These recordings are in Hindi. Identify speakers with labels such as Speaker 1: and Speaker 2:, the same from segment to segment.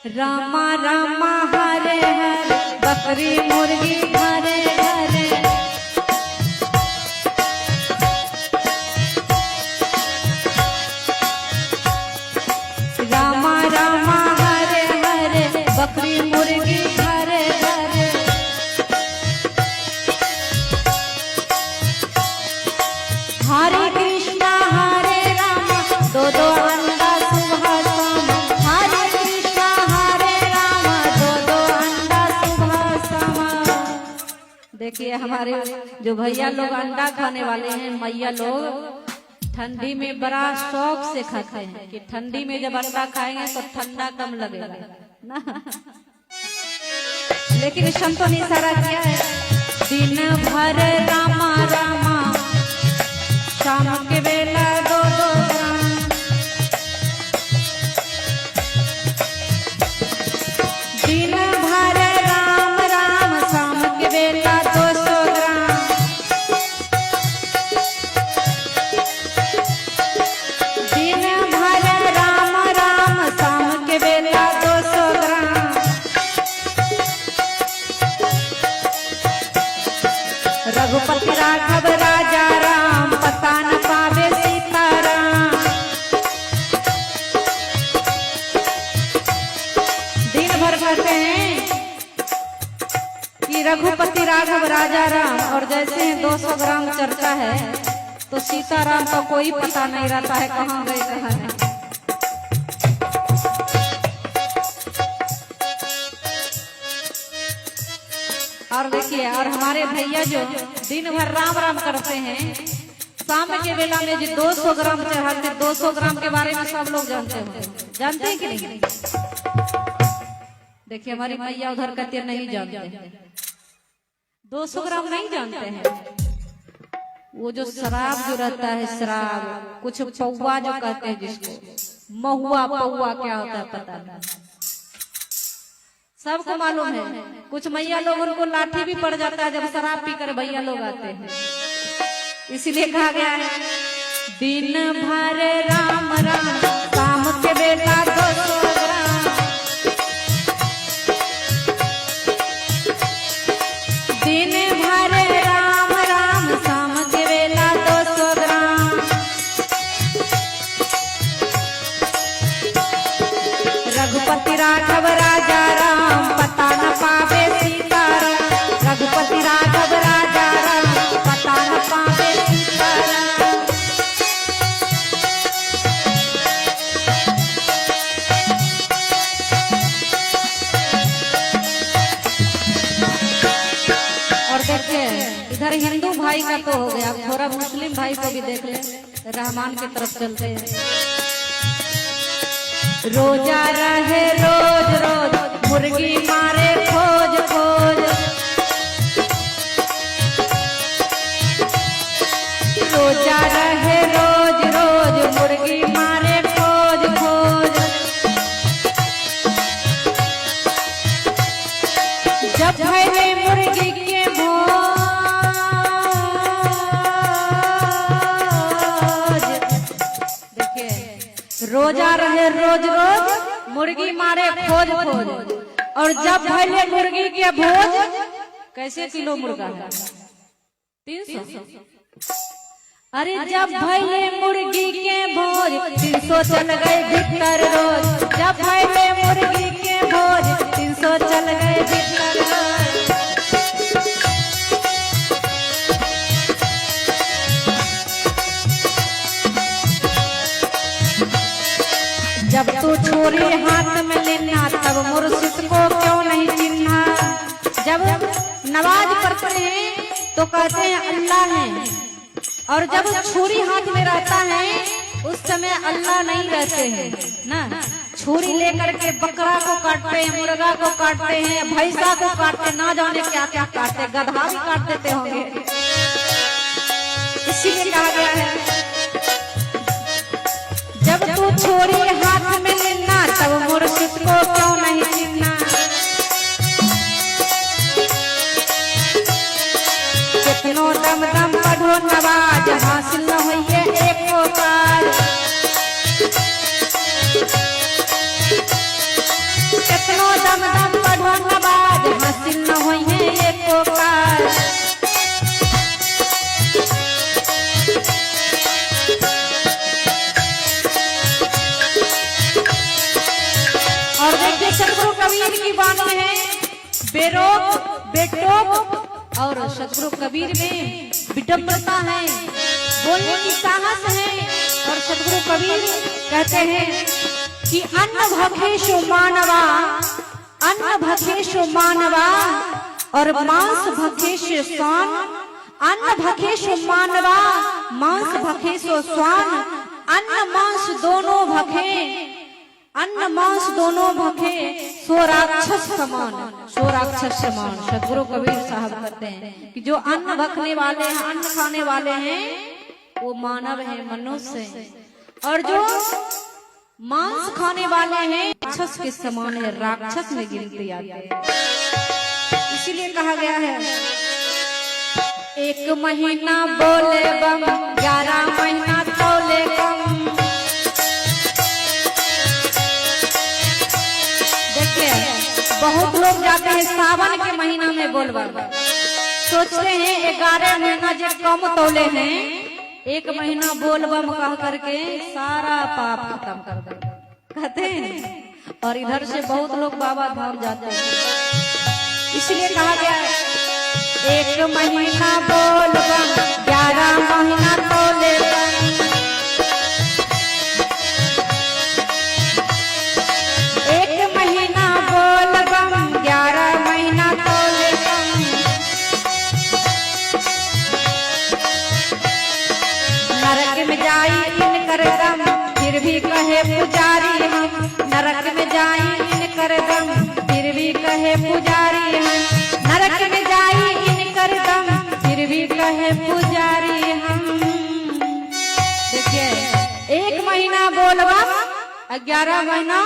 Speaker 1: रामा रामा हरे हरे बकरी मुर्गी घरे घरे। रामा रामा हरे हरे बकरी मुर्गी घरे घरे। हरे कृष्णा हरे रामा दो दो अंडा सुबह शाम। हरे कृष्णा हरे रामा दो दो अंडा सुबह शाम। देखिए हमारे जो भैया लोग अंडा खाने वाले हैं, मैया लोग ठंडी में बड़ा शौक से खाते हैं कि ठंडी में जब अंडा खाएंगे तो ठंडा कम लगेगा ना। लेकिन संतों ने इशारा किया है, दिन भर रामा रामा शाम के बेला दो दो ग्राम। दिन भर राम राम शाम के बेला 200 ग्राम। दिन भर राम राम शाम के बेला 200 ग्राम। रघुपति राघव राजा राम पता न पावे सीताराम। दिन भर कहते हैं कि रघुपति राघव राजा राम, और जैसे 200 ग्राम चर्चा है तो सीताराम का कोई पता नहीं रहता है कहाँ गए कहाँ नहीं। और देखिए, और हमारे भैया जो दिन भर राम राम करते हैं, शाम के बेला में जो 200 ग्राम चढ़ाते, 200 ग्राम के बारे में सब लोग जानते हैं, जानते हैं कि नहीं? देखिए हमारी मैया उधर कहते नहीं जानते हैं, 200 ग्राम नहीं जानते हैं। वो जो शराब जो रहता है, शराब कुछ पौवा जो कहते हैं जिसको, महुआ पौवा क्या होता है पता नहीं, सबको मालूम है। कुछ मैया लोग उनको लाठी भी पड़ जाता है जब शराब पीकर भैया लोग आते हैं। इसीलिए कहा गया है, दिन भर राम राम शाम के बेला 200 ग्राम। दिन भर राम राम शाम के बेला 200 ग्राम। रघुपति राघव राजा राम पता न पावे सीताराम। रघुपति राघव राजा राम पता न पावे सीताराम। और देखिए इधर हिंदू भाई का तो हो गया, थोड़ा मुस्लिम भाई को भी देख ले, रहमान की तरफ चलते हैं। रोजा रहे रोज रोज मुर्गी मारे खोज खोज। रोजा रहे रोज रोज मुर्गी मारे खोज खोज। जब भरे मुर्गी के भोज, देखिए रोजा रहे रोज रोज मुर्गी मारे खोज खोज। और जब भले मुर्गी के भोज, कैसे किलो मुर्गा है? 300। अरे जब भले मुर्गी के भोज 300 चल गए भीतर रोज। जब भले मुर्गी के भोज 300 चल गए भीतर रोज। जब तू छुरी हाथ में लेना तब मुर्शिद को क्यों नहीं चिन्हा। जब नमाज पढ़ते हैं तो कहते हैं अल्लाह है, और जब छुरी हाथ में रहता है उस समय अल्लाह नहीं रहते हैं ना। छुरी लेकर के बकरा को काटते हैं, मुर्गा को काटते हैं, भैंसा को काटते, ना जाने क्या क्या काटते, गधा भी काट देते होंगे। इसीलिए कहा गया है, जब तू छुरी हाथ में लेना तब मुर्शिद को क्यों नहीं चिन्हना। कितनो दम दम पढ़ो नवाज हासिल न होइए एक काज। दम दम बढ़ो नवाज, हासिल न होई है एको काज। और देखिए सतगुरु कबीर की बातें हैं, बेरोक बेटोक और सतगुरु कबीर में विडम्बता है, बोलने की साहस है। और सतगुरु कबीर कहते हैं कि अन्न भखेशो मानवा, अन्न भखेशो मानवा और मांस भखेशो स्वान, अन्न भखेशो मानवा मांस भखेशो स्वान, अन्न मांस दोनों भखे, अन्न मांस दोनों भखे सो राक्षस समान, सो राक्षस समान। सतगुरु कबीर साहब कहते हैं कि जो अन्न भखने वाले हैं, अन्न खाने वाले हैं, वो मानव है, मनुष्य है, और जो मांस खाने वाले हैं राक्षस के समान है, राक्षस में गिनती आती है। इसीलिए कहा गया है एक महीना बोले बम, 11 महीना तौले कम। बहुत लोग जाते हैं सावन के महीना में बोलबम, सोचते हैं 11 महीना जो कम तौले हैं, 1 महीना बोलबम कह करके सारा पाप खत्म कर दे कहते हैं। और इधर से बहुत लोग बाबा धाम जाते हैं। इसलिए कहा गया है 1 महीना बोलबम, 11 महीना तौले कम। 1 महीना बोलबम, 11 महीना तौले कम। नरक में जाई इनकर दम, फिर भी कहे पुजारी हम, नरक में जाई इनकर दम, फिर भी कहे पुजारी हम, नरक में जाई इनकर दम, फिर भी कहे पुजारी हम। देखिए 1 महीना बोलबम, 11 महीना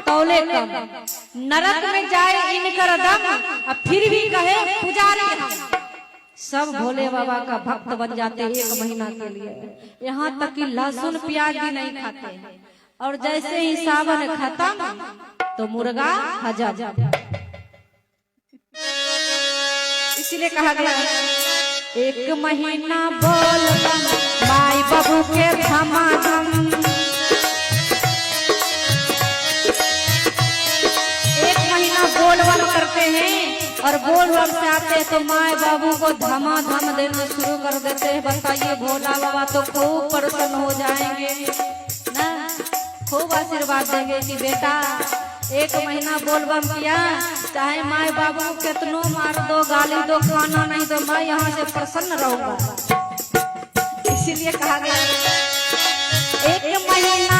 Speaker 1: तौले कम, नरक में जाए इनकर दम, अब फिर भी कहे पुजारी हम। सब भोले बाबा का भक्त बन जाते हैं 1 महीना के लिए। यहाँ तक कि लहसुन प्याज भी नहीं खाते हैं, और जैसे ही सावन खत्म तो मुर्गा हजम। इसीलिए कहा गया 1 महीना बोलबम, माई बाबू के धमाधम। 1 महीना बोलबम करते हैं, और बोलबम से आते हैं तो माए बाबू को धमाधम देना शुरू कर देते हैं। बताइए भोला बाबा तो खूब प्रसन्न हो जाएंगे ना, खूब आशीर्वाद देंगे कि बेटा 1 महीना बोलबम किया, चाहे माए बाबू कितनो मार दो, गाली दो, खाना नहीं दो, मैं यहाँ से प्रसन्न रहूंगा। इसीलिए कहा गया 1 महीना